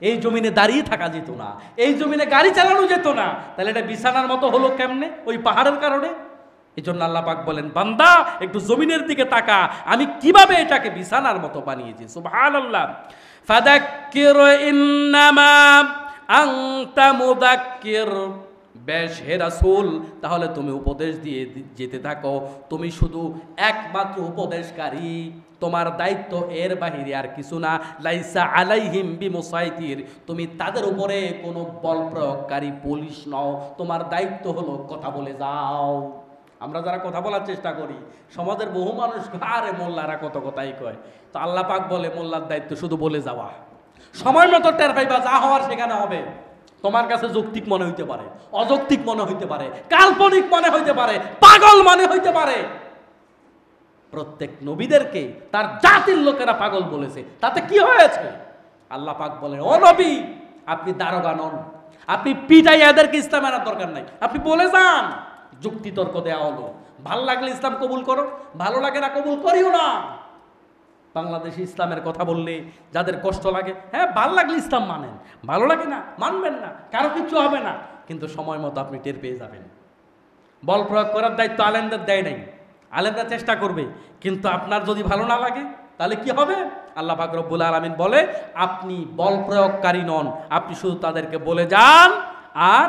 এই জমিনে দাঁড়িয়ে থাকা যেত না, এই জমিনে গাড়ি চালানো যেত না। তাহলে এটা বিছানার মতো হলো কেমনে? ওই পাহাড়ের কারণে। এই জন্য আল্লাহ পাক বলেন, বান্দা একটু জমিনের দিকে তাকা, আমি কিভাবে এটাকে বিছানার মতো বানিয়েছি। সুবহানাল্লাহ। ফাযাক্কির ইন্নামা আনতা মুযাক্কির বেশ হে রাসূল, তাহলে তুমি উপদেশ দিয়ে যেতে থাকো, তুমি শুধু একমাত্র উপদেশকারী, তোমার দায়িত্ব এর বাহিরে আর কিছু না। লাইসা আলাইহিম বিমুসাইতির, তুমি তাদের উপরে কোনো বল প্রয়োগকারী পুলিশ নও, তোমার দায়িত্ব হলো কথা বলে যাও। আমরা যারা কথা বলার চেষ্টা করি, সমাজের বহু মানুষ আরে মোল্লারা কত কথাই কয়, তো আল্লাহ পাক বলে মোল্লার দায়িত্ব শুধু বলে যাওয়া, সময় মতো টের পাইবা, যা হওয়ার সেখানে হবে। তোমার কাছে যৌক্তিক মনে হইতে পারে, অযৌক্তিক মনে হইতে পারে, কাল্পনিক মনে হইতে পারে, পাগল মনে হইতে পারে। প্রত্যেক নবীদেরকে তার জাতির লোকেরা পাগল বলেছে, তাতে কি হয়েছে? আল্লাহ পাক বলেন, ও নবী, আপনি দারোগা নন, আপনি পিটাই এদেরকে ইসলাম আনার দরকার নাই, আপনি বলে যান। যুক্তি তর্ক দেওয়া হলো, ভালো লাগলে ইসলাম কবুল করো, ভালো লাগে না কবুল করিও না। বাংলাদেশে ইসলামের কথা বললে যাদের কষ্ট লাগে, হ্যাঁ ভালো লাগলে ইসলাম মানেন, ভালো লাগে না মানবেন না, কারো কিছু হবে না, কিন্তু সময় মতো আপনি টের পেয়ে যাবেন। বল প্রয়োগ করার দায়িত্ব আলেমদের দেয় নাই, আলেমরা চেষ্টা করবে, কিন্তু আপনার যদি ভালো না লাগে তাহলে কি হবে? আল্লাহ পাক রব্বুল আলামিন বলে, আপনি বল প্রয়োগকারী নন, আপনি শুধু তাদেরকে বলে যান, আর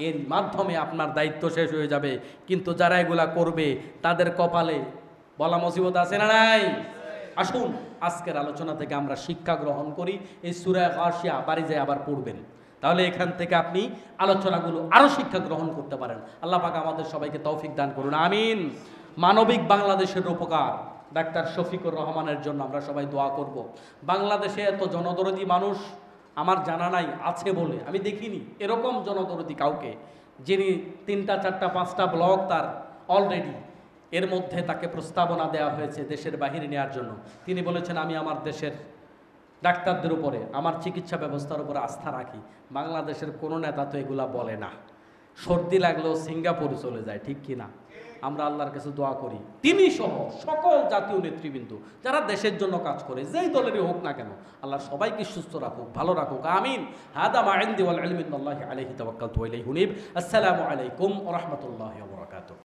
এর মাধ্যমে আপনার দায়িত্ব শেষ হয়ে যাবে। কিন্তু যারা এগুলা করবে তাদের কপালে বলা মুসিবত আছে না নাই? আসুন আজকের আলোচনা থেকে আমরা শিক্ষা গ্রহণ করি। এই সূরা গাশিয়া বাড়ি যায় আবার পড়বেন, তাহলে এখান থেকে আপনি আলোচনাগুলো আরও শিক্ষা গ্রহণ করতে পারেন। আল্লাহ পাক আমাদের সবাইকে তৌফিক দান করুন, আমিন। মানবিক বাংলাদেশের উপকার ডাক্তার শফিকুর রহমানের জন্য আমরা সবাই দোয়া করব। বাংলাদেশে এত জনদরদি মানুষ আমার জানা নাই, আছে বলে আমি দেখিনি এরকম জনদরদি কাউকে, যিনি 3টা 4টা 5টা ব্লক তার অলরেডি, এর মধ্যে তাকে প্রস্তাবনা দেওয়া হয়েছে দেশের বাহিরে নেওয়ার জন্য। তিনি বলেছেন, আমি আমার দেশের ডাক্তারদের উপরে, আমার চিকিৎসা ব্যবস্থার উপরে আস্থা রাখি। বাংলাদেশের কোনো নেতা তো এগুলা বলে না, সর্দি লাগলেও সিঙ্গাপুরে চলে যায়, ঠিক কি না? আমরা আল্লাহর কাছে দোয়া করি, তিনি সহ সকল জাতীয় নেতৃবৃন্দ যারা দেশের জন্য কাজ করে, যেই দলেরই হোক না কেন, আল্লাহ সবাইকে সুস্থ রাখুক, ভালো রাখুক, আমিন। হাদা মা ইনদি ওয়াল ইলমু মিনাল্লাহি আলাইহি তাওয়াক্কালতু ওয়া ইলাইহি উনীব। আসসালামু আলাইকুম ওয়া রাহমাতুল্লাহি ওয়া বারাকাতুহু।